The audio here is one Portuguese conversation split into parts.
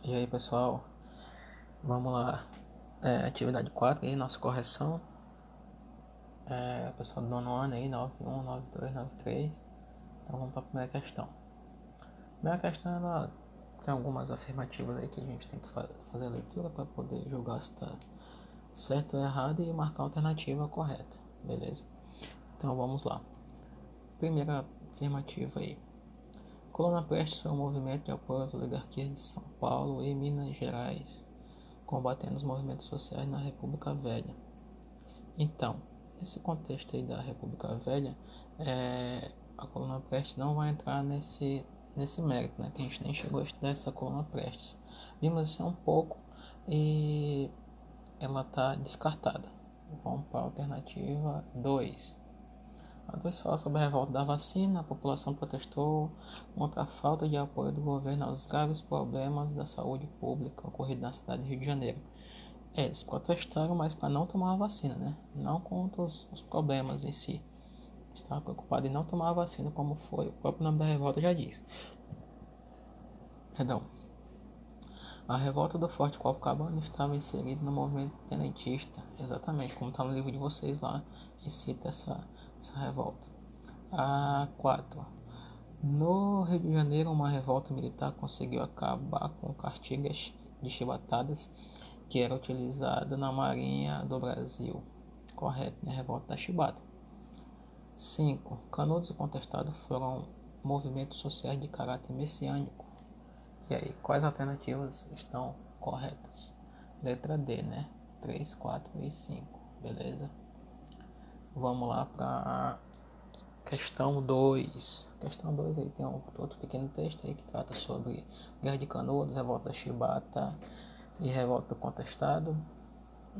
E aí pessoal, vamos lá. Atividade 4 aí, nossa correção. Pessoal do nono ano aí, 91, 92, 93. Então vamos para a primeira questão. A primeira questão ela tem algumas afirmativas aí que a gente tem que fazer a leitura para poder julgar se está certo ou errado e marcar a alternativa correta, beleza? Então vamos lá. Primeira afirmativa aí. Coluna Prestes foi um movimento de apoio às oligarquias de São Paulo e Minas Gerais, combatendo os movimentos sociais na República Velha. Então, nesse contexto aí da República Velha, a coluna Prestes não vai entrar nesse mérito, né? Que a gente nem chegou a estudar essa coluna Prestes. Vimos isso um pouco e ela está descartada. Vamos para a alternativa 2. A 2 fala sobre a revolta da vacina. A população protestou contra a falta de apoio do governo aos graves problemas da saúde pública ocorridos na cidade do Rio de Janeiro. Eles protestaram, mas para não tomar a vacina, né? Não contra os problemas em si. Estava preocupado em não tomar a vacina, como foi. O próprio nome da revolta já diz. Perdão. A revolta do Forte Copacabana estava inserida no movimento tenentista. Exatamente, como está no livro de vocês lá. E cita essa revolta. A 4. No Rio de Janeiro, uma revolta militar conseguiu acabar com cartilhas de chibatadas que era utilizada na Marinha do Brasil. Correto, né? Revolta da chibata. 5. Canudos e Contestado foram movimentos sociais de caráter messiânico. E aí, quais alternativas estão corretas? Letra D, né? 3, 4 e 5, beleza? Vamos lá para questão 2. Questão 2 aí tem outro pequeno texto aí que trata sobre Guerra de Canudos, Revolta da Chibata e Revolta do Contestado.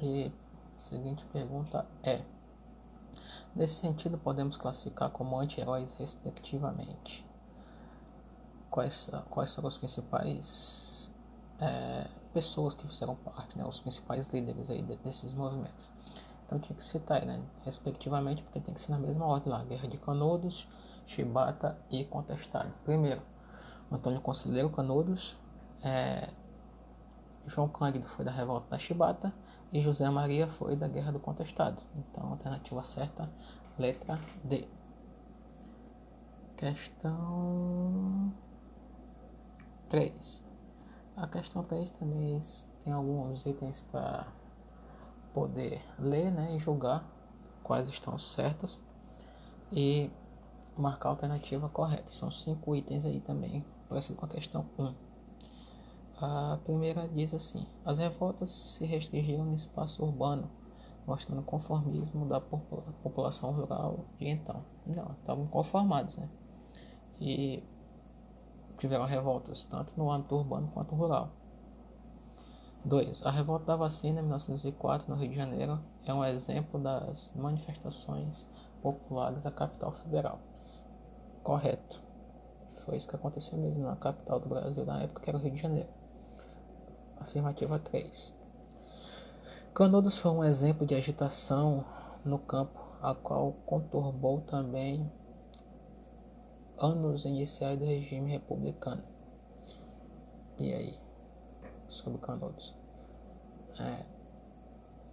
E a seguinte pergunta é: nesse sentido, podemos classificar como anti-heróis respectivamente. Quais foram os principais pessoas que fizeram parte, né, os principais líderes aí desses movimentos? Então tinha que citar aí, né, respectivamente, porque tem que ser na mesma ordem lá: Guerra de Canudos, Chibata e Contestado. Primeiro, Antônio Conselheiro Canudos, João Cândido foi da Revolta da Chibata e José Maria foi da Guerra do Contestado. Então, a alternativa certa, letra D. Questão 3. A questão 3 também tem alguns itens para poder ler, né, e julgar quais estão certas e marcar a alternativa correta. São 5 itens aí também, parecido com a questão 1. A primeira diz assim: as revoltas se restringiram no espaço urbano, mostrando o conformismo da população rural de então. Não, estavam conformados, né? E tiveram revoltas tanto no âmbito urbano quanto rural. 2. A revolta da vacina em 1904 no Rio de Janeiro é um exemplo das manifestações populares da capital federal. Correto. Foi isso que aconteceu mesmo na capital do Brasil na época, que era o Rio de Janeiro. Afirmativa 3. Canudos foi um exemplo de agitação no campo, a qual conturbou também anos iniciais do regime republicano. E aí, sobre Canudos?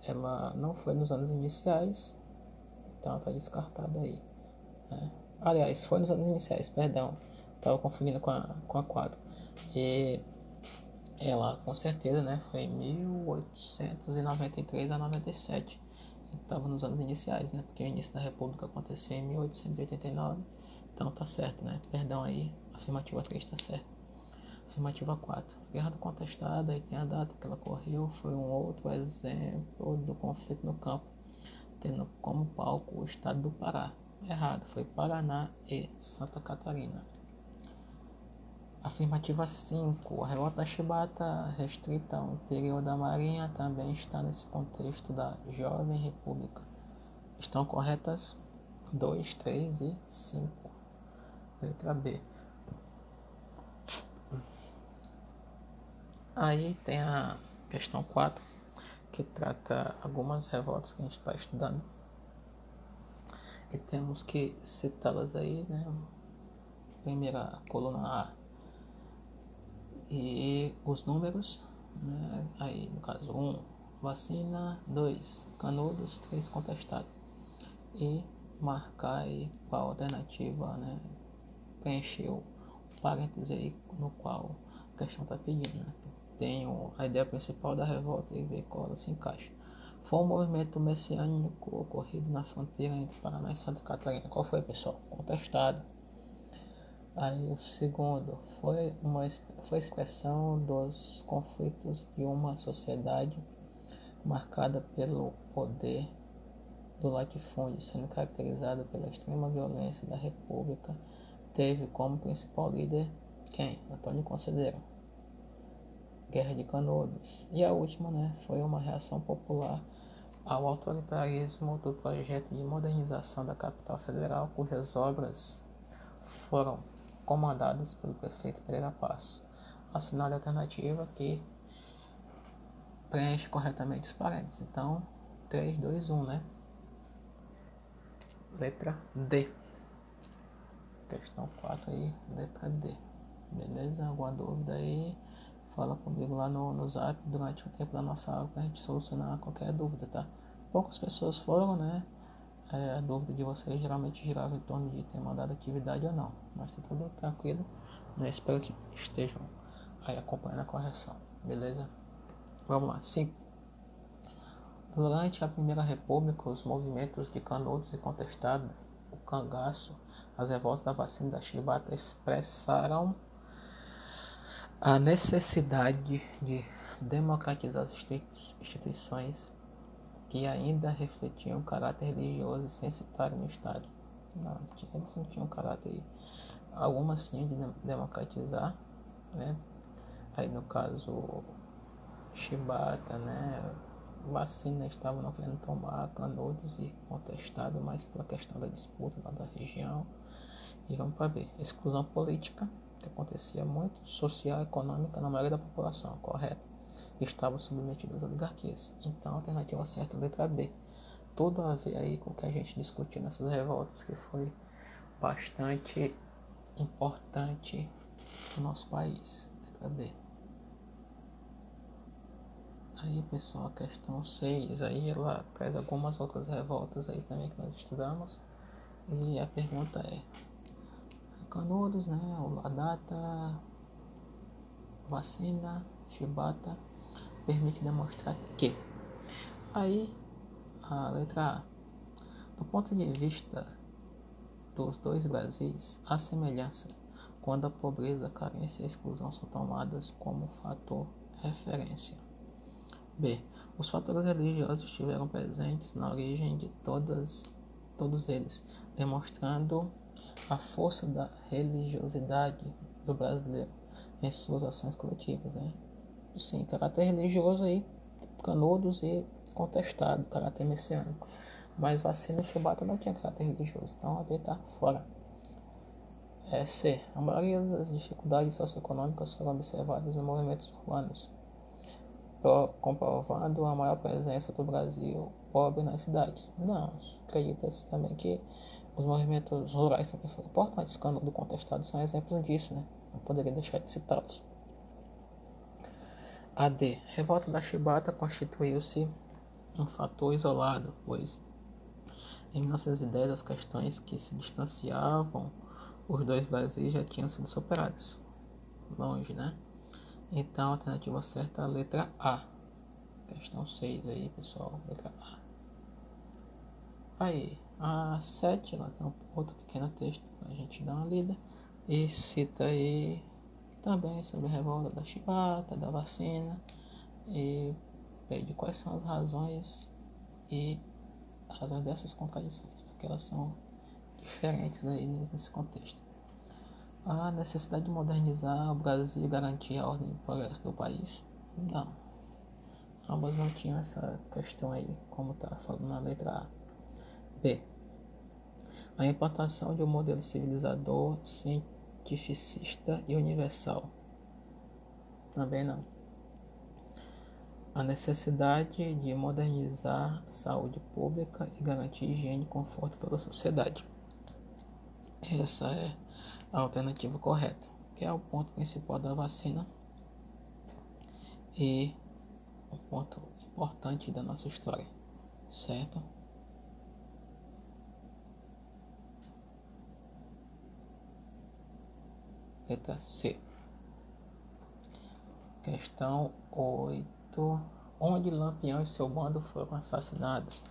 Ela não foi nos anos iniciais, então ela está descartada aí. Aliás, foi nos anos iniciais, perdão, estava confundindo com a 4. E ela, com certeza, né, foi em 1893 a 97. Estava nos anos iniciais, né, porque o início da República aconteceu em 1889. Então tá certo, né, perdão aí, afirmativa 3 tá certo. Afirmativa 4. Guerra do Contestado, aí tem a data que ela ocorreu, foi um outro exemplo do conflito no campo, tendo como palco o estado do Pará. Errado, foi Paraná e Santa Catarina. Afirmativa 5. A revolta da Chibata, restrita ao interior da Marinha, também está nesse contexto da Jovem República. Estão corretas 2, 3 e 5. Letra B. Aí tem a questão 4, que trata algumas revoltas que a gente está estudando. E temos que citá-las aí, né? Primeira coluna A. E os números, né? Aí no caso 1, vacina, 2, Canudos, 3, contestado. E marcar aí qual alternativa, né? Preencher o parênteses aí no qual a questão está pedindo, né? Tenho a ideia principal da revolta e ver qual ela se encaixa. Foi um movimento messiânico ocorrido na fronteira entre Paraná e Santa Catarina. Qual foi, pessoal? Contestado. Aí o segundo foi expressão dos conflitos de uma sociedade marcada pelo poder do latifúndio, sendo caracterizada pela extrema violência da República. Teve como principal líder quem? Antônio Conselheiro. Guerra de Canudos. E a última, né, foi uma reação popular ao autoritarismo do projeto de modernização da capital federal, cujas obras foram comandadas pelo prefeito Pereira Passos. Assinale a alternativa que preenche corretamente os parênteses. Então, 3, 2, 1, né? Letra D. Questão 4 aí, letra D. Beleza? Alguma dúvida aí? Fala comigo lá no zap durante o tempo da nossa aula pra gente solucionar qualquer dúvida, tá? Poucas pessoas foram, né? A dúvida de vocês geralmente girava em torno de ter mandado atividade ou não. Mas tá tudo tranquilo, né? Espero que estejam aí acompanhando a correção, beleza? Vamos lá, 5. Durante a Primeira República, os movimentos de Canudos e Contestado, o cangaço, as revoltas da vacina da chibata expressaram a necessidade de democratizar as instituições que ainda refletiam caráter religioso e censitário no Estado. Não, eles não tinham caráter, algumas tinham de democratizar, né? Aí no caso, chibata, né? Vacina estavam não querendo tomar, Canudos e Contestado, mais pela questão da disputa lá da região. E vamos para ver, exclusão política, que acontecia muito, social e econômica na maioria da população, correto? Estavam submetidos às oligarquias. Então a alternativa certa é a letra B. Tudo a ver aí com o que a gente discutiu nessas revoltas, que foi bastante importante no nosso país. Letra B. Aí, pessoal, a questão 6, aí ela traz algumas outras revoltas aí também que nós estudamos. E a pergunta é: Canudos, né? A data, vacina, chibata, permite demonstrar que. Aí, a letra A. Do ponto de vista dos dois Brasis, há semelhança quando a pobreza, a carência e a exclusão são tomadas como fator referência. B. Os fatores religiosos estiveram presentes na origem de todos eles, demonstrando a força da religiosidade do brasileiro em suas ações coletivas, né? Sim, caráter religioso aí, Canudos e Contestado, caráter messiânico. Mas vacina e chibata não tinha caráter religioso, então a B está fora. C. A maioria das dificuldades socioeconômicas foram observadas nos movimentos urbanos, comprovando a maior presença do Brasil pobre nas cidades. Não, acredita-se também que os movimentos rurais também foram importantes. Canudos e Contestado são exemplos disso, né? Não poderia deixar de citá-los. A D. Revolta da chibata constituiu-se um fator isolado, pois em 1910 as questões que se distanciavam os dois Brasis já tinham sido superadas. Longe, né? Então a alternativa certa é a letra A. Questão 6 aí, pessoal. Letra A. Aí, a 7, ela tem um outro pequeno texto para a gente dar uma lida. E cita aí também sobre a revolta da chibata, da vacina. E pede quais são as razões dessas contradições, porque elas são diferentes aí nesse contexto. A necessidade de modernizar o Brasil e garantir a ordem e o progresso do país? Não. Ambas não tinham essa questão aí, como está falando na letra A. B. A implantação de um modelo civilizador, cientificista e universal? Também não. A necessidade de modernizar a saúde pública e garantir higiene e conforto para a sociedade? Essa é a alternativa correta, que é o ponto principal da vacina, e um ponto importante da nossa história, certo? Letra C. Questão 8. Onde Lampião e seu bando foram assassinados?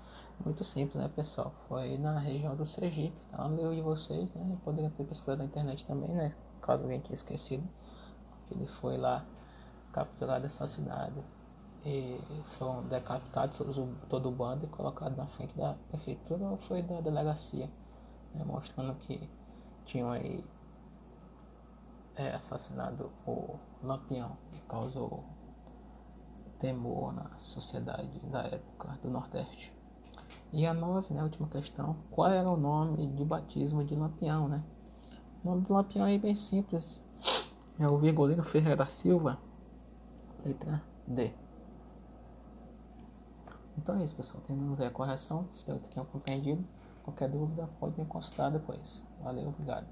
Muito simples, né, pessoal? Foi na região do Sergipe, tá no livro de vocês, né? Eu poderia ter pesquisado na internet também, né? Caso alguém tenha esquecido. Ele foi lá capturado, assassinado e foram decapitados todo o bando e colocado na frente da prefeitura ou foi da delegacia, né? Mostrando que tinham aí assassinado o Lampião, que causou temor na sociedade da época do Nordeste. E a 9, né, a última questão, qual era o nome de batismo de Lampião, né? O nome do Lampião é bem simples, é o Virgulino Ferreira da Silva, letra D. Então é isso, pessoal, terminamos aí a correção, espero que tenham compreendido. Qualquer dúvida pode me consultar depois. Valeu, obrigado.